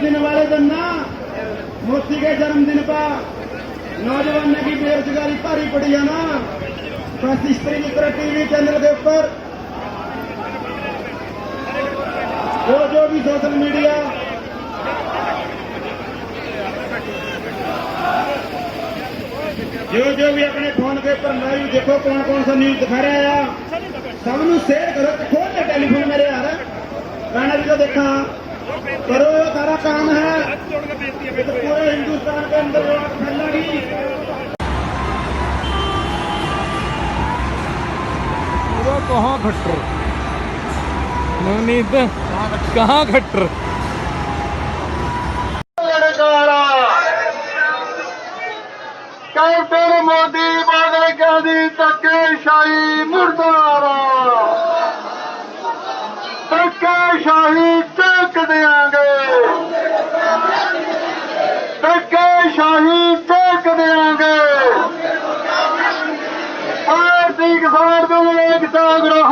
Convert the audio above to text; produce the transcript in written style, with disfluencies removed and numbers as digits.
जन्मदिन वाले दिन ना मोदी के जन्मदिन पर नौजवानों की बेरोजगारी भारी पड़ी है ना, बस इस तरीके टीवी चैनल के ऊपर जो भी सोशल मीडिया जो भी अपने फोन के ऊपर लाइव देखो कौन कौन सा न्यूज दिखा रहा है, सबनों शेयर करो। खोल ले टेलीफोन मेरे यार, गाना भी तो देखा करो, सारा काम है तो पूरे हिंदुस्तान के अंदर फैलेगी। कहाँ खट्टर नवनीत, कहाँ खट्टर कैप्टन मोदी बादल गांधी धक्केशाही मुर्दाबाद, धक्केशाही चौक देंगे, धक्केशाही चौक देंगे। भारतीय किसान को एक जागरण